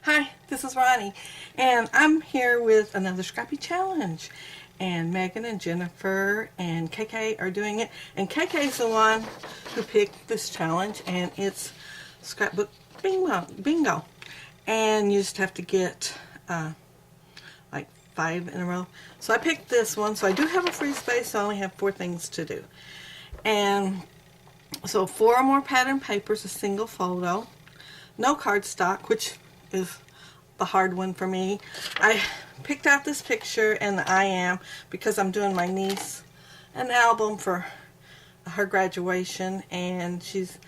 Hi, this is Ronnie, and I'm here with another Scrappy challenge. And Megan and Jennifer and KK are doing it. And KK's the one who picked this challenge, and it's Scrapbook Bingo. And you just have to get like 5 in a row. So I picked this one, so I do have a free space, so I only have 4 things to do. And so 4 or more pattern papers, a single photo, no cardstock, which is the hard one for me. I picked out this picture and the I am because I'm doing my niece an album for her graduation, and she's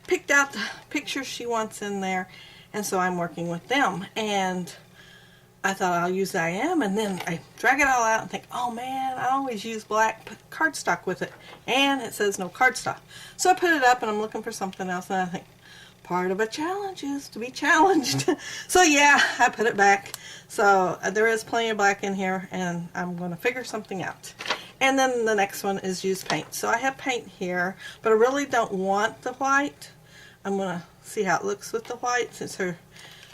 picked out the pictures she wants in there, and so I'm working with them. And I thought I'll use the I am, and then I drag it all out and think, oh man, I always use black cardstock with it, and it says no cardstock. So I put it up and I'm looking for something else, and I think, part of a challenge is to be challenged. So yeah, I put it back. So there is plenty of black in here, and I'm going to figure something out. And then the next one is use paint. So I have paint here, but I really don't want the white. I'm going to see how it looks with the white, since her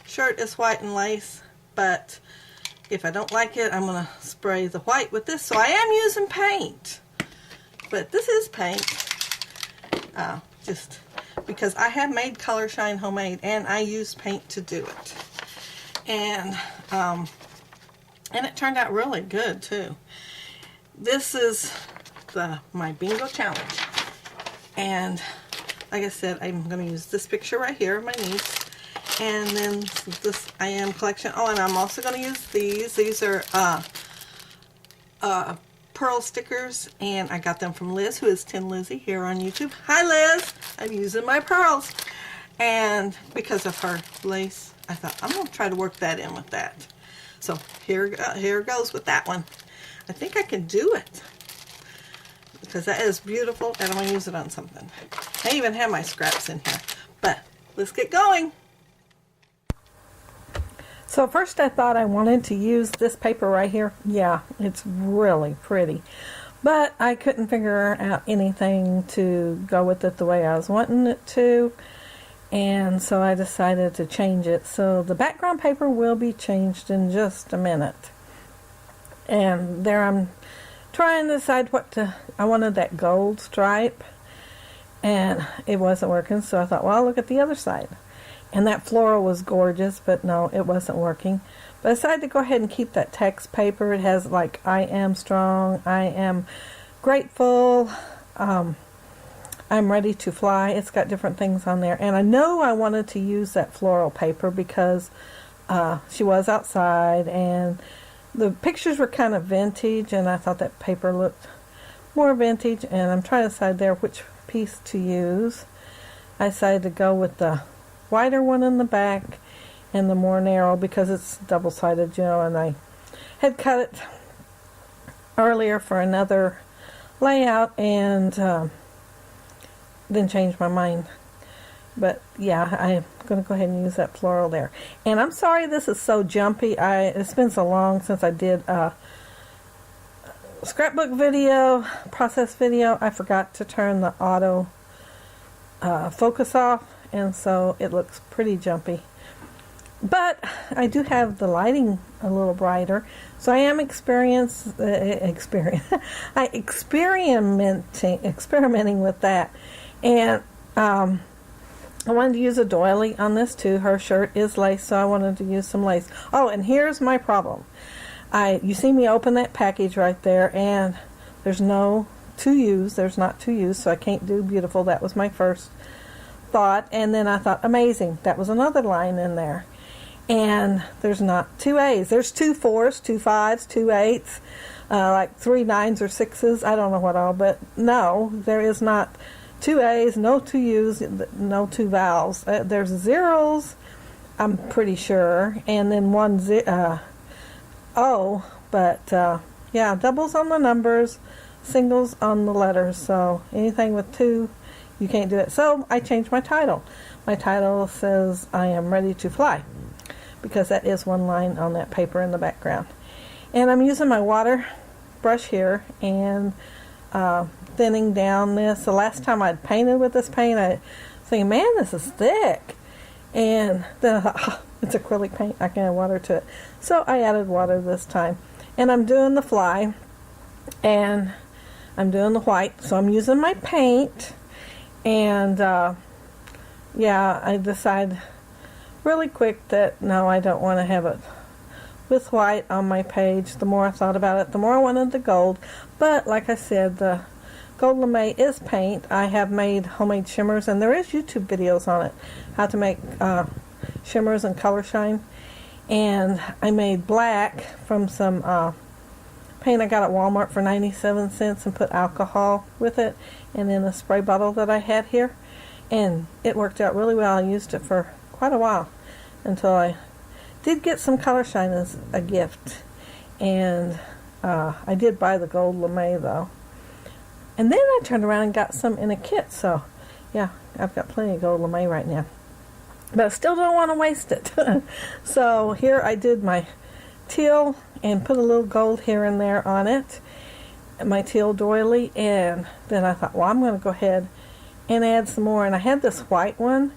shirt is white and lace. But if I don't like it, I'm going to spray the white with this. So I am using paint, but this is paint. Just because I have made Color Shine Homemade, and I used paint to do it, and it turned out really good too. This is my bingo challenge, and like I said, I'm going to use this picture right here of my niece, and then this I am collection. Oh, and I'm also going to use these. These are pearl stickers, and I got them from Liz, who is Tin Lizzie here on YouTube. Hi Liz! I'm using my pearls, and because of her lace, I thought I'm going to try to work that in with that. So here goes with that one. I think I can do it because that is beautiful, and I'm going to use it on something. I even have my scraps in here, but let's get going. So first I thought I wanted to use this paper right here. Yeah, it's really pretty. But I couldn't figure out anything to go with it the way I was wanting it to. And so I decided to change it. So the background paper will be changed in just a minute. And there I'm trying to decide what to... I wanted that gold stripe, and it wasn't working. So I thought, well, I'll look at the other side. And that floral was gorgeous, but no, it wasn't working. But I decided to go ahead and keep that text paper. It has like, I am strong, I am grateful, I'm ready to fly. It's got different things on there. And I know I wanted to use that floral paper because she was outside, and the pictures were kind of vintage, and I thought that paper looked more vintage. And I'm trying to decide there which piece to use. I decided to go with the wider one in the back and the more narrow because it's double-sided, you know, and I had cut it earlier for another layout, and then changed my mind. But yeah, I'm going to go ahead and use that floral there. And I'm sorry this is so jumpy. It's been so long since I did a scrapbook video, process video. I forgot to turn the auto focus off, and so it looks pretty jumpy. But I do have the lighting a little brighter, so I am experimenting with that. And I wanted to use a doily on this too. Her shirt is lace, so I wanted to use some lace. Oh, and here's my problem. You see me open that package right there, and there's no to use. There's not to use, so I can't do beautiful. That was my first thought, and then I thought amazing. That was another line in there. And there's not 2 A's. There's 2 4s, 2 5s, 2 8s, like 3 9s or 6s. I don't know what all, but no, there is not 2 A's, no 2 U's, no 2 vowels. There's zeros, I'm pretty sure, and then 1 O, but yeah, doubles on the numbers, singles on the letters. So anything with 2, you can't do it. So I changed my title. My title says, I am ready to fly, because that is one line on that paper in the background. And I'm using my water brush here and thinning down this. The last time I'd painted with this paint, I was thinking, man, this is thick. And then I thought, It's acrylic paint. I can add water to it. So I added water this time. And I'm doing the fly. And I'm doing the white. So I'm using my paint. And yeah, I decide really quick that no, I don't want to have it with white on my page. The more I thought about it, the more I wanted the gold. But like I said, the gold lame is paint. I have made homemade shimmers, and there is YouTube videos on it, how to make shimmers and color shine. And I made black from some paint I got at Walmart for 97 cents and put alcohol with it, and in a spray bottle that I had here. And it worked out really well. I used it for quite a while until I did get some color shine as a gift. And I did buy the gold lame though. And then I turned around and got some in a kit. So yeah, I've got plenty of gold lame right now. But I still don't want to waste it. So here I did my teal and put a little gold here and there on it. My teal doily. And then I thought, well, I'm going to go ahead and add some more. And I had this white one,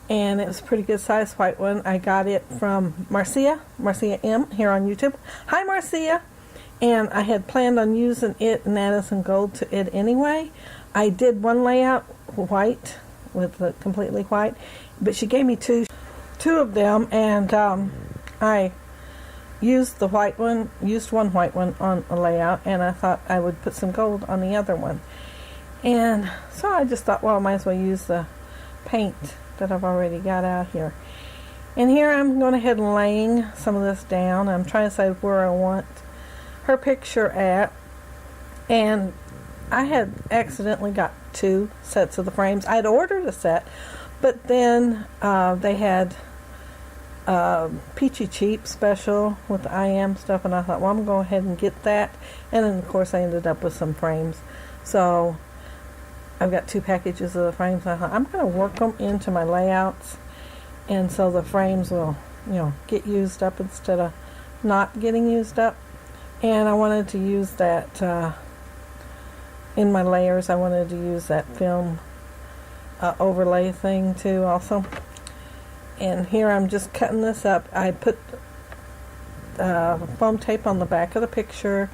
and it was a pretty good size white one. I got it from Marcia M here on YouTube. Hi, Marcia. And I had planned on using it and adding some gold to it anyway. I did one layout white with the completely white, but she gave me two of them, and I used the white one, used one white one on a layout, and I thought I would put some gold on the other one. And so I just thought, well, I might as well use the paint that I've already got out here. And here I'm going ahead and laying some of this down. I'm trying to decide where I want her picture at. And I had accidentally got 2 sets of the frames. I had ordered a set, but then they had Peachy Cheap special with the I Am stuff, and I thought, well, I'm going to go ahead and get that. And then, of course, I ended up with some frames. So I've got 2 packages of the frames. I thought, I'm going to work them into my layouts, and so the frames will, get used up instead of not getting used up. And I wanted to use that in my layers. I wanted to use that film overlay thing too also. And here I'm just cutting this up. I put foam tape on the back of the picture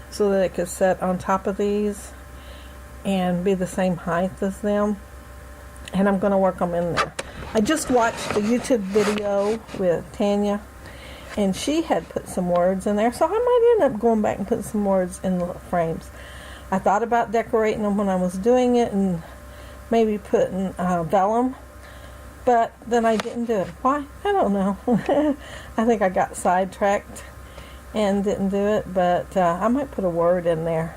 so that it could set on top of these and be the same height as them. And I'm going to work them in there. I just watched the YouTube video with Tanya, and she had put some words in there, so I might end up going back and putting some words in the frames. I thought about decorating them when I was doing it and maybe putting vellum, but then I didn't do it. Why? I don't know. I think I got sidetracked and didn't do it, but I might put a word in there.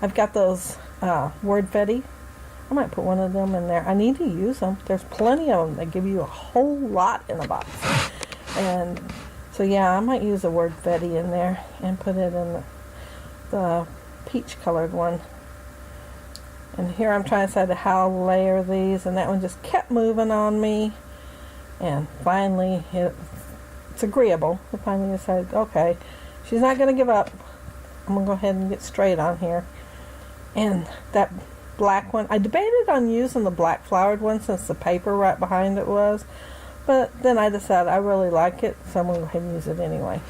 I've got those word fetty. I might put one of them in there. I need to use them. There's plenty of them. They give you a whole lot in a box. And so yeah, I might use a word fetty in there and put it in the peach colored one. And here I'm trying to decide how to layer these, and that one just kept moving on me. And finally, it's agreeable. I finally decided, okay, she's not going to give up. I'm going to go ahead and get straight on here. And that black one, I debated on using the black flowered one since the paper right behind it was, but then I decided I really like it, so I'm going to go ahead and use it anyway.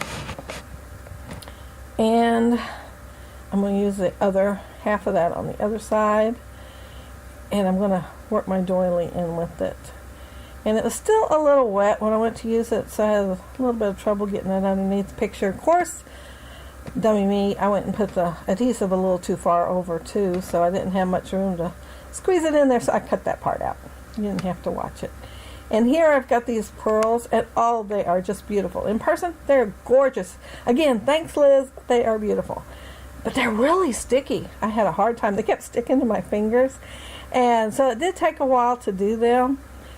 And I'm going to use the other half of that on the other side, and I'm going to work my doily in with it. And it was still a little wet when I went to use it, so I had a little bit of trouble getting it underneath the picture. Of course, dummy me, I went and put the adhesive a little too far over too, so I didn't have much room to squeeze it in there, so I cut that part out. You didn't have to watch it. And here I've got these pearls, and they are just beautiful. In person, they're gorgeous. Again, thanks Liz, they are beautiful. But they're really sticky. I had a hard time. They kept sticking to my fingers. And so it did take a while to do them.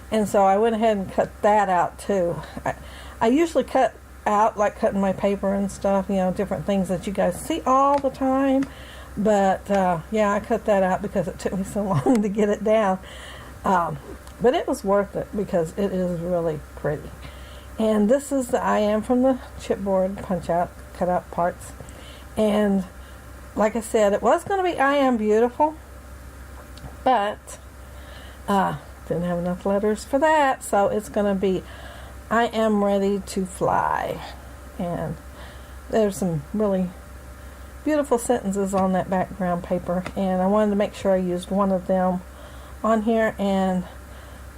And so I went ahead and cut that out too. I usually cut out, like cutting my paper and stuff, different things that you guys see all the time. But yeah, I cut that out because it took me so long to get it down. But it was worth it because it is really pretty. And this is the I Am from the chipboard punch out, cut out parts. And like I said, it was going to be I Am Beautiful, but didn't have enough letters for that, so it's going to be I am ready to fly. And there's some really beautiful sentences on that background paper, and I wanted to make sure I used one of them on here. And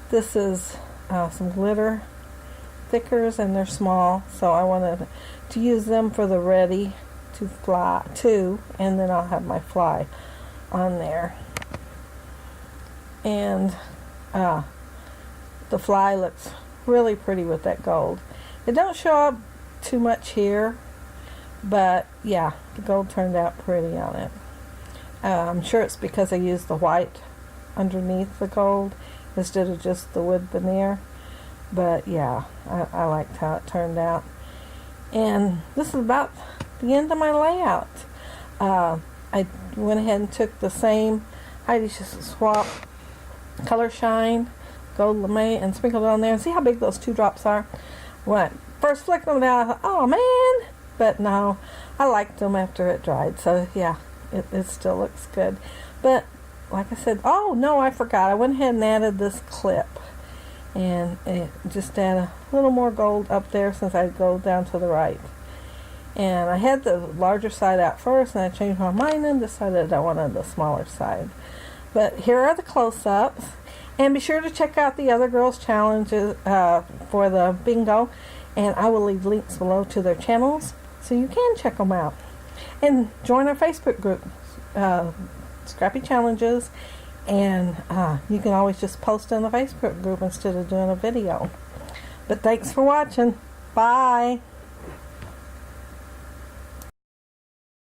this is some glitter thickers, and they're small, so I wanted to use them for the ready to fly too, and then I'll have my fly on there. And the fly looks really pretty with that gold. It don't show up too much here, but yeah, the gold turned out pretty on it. I'm sure it's because I used the white underneath the gold instead of just the wood veneer. But yeah, I liked how it turned out. And this is about the end of my layout. I went ahead and took the same Heidi's Just Swap Color Shine Gold Lame and sprinkled it on there. And see how big those 2 drops are? When I first flicked them down, I thought, oh man! But no, I liked them after it dried. So yeah, it still looks good. But like I said, oh no, I forgot. I went ahead and added this clip. And just add a little more gold up there since I go down to the right. And I had the larger side out first, and I changed my mind and decided I wanted the smaller side. But here are the close-ups. And be sure to check out the other girls' challenges for the bingo. And I will leave links below to their channels so you can check them out. And join our Facebook group, Scrappy Challenges. And you can always just post in the Facebook group instead of doing a video. But thanks for watching. Bye.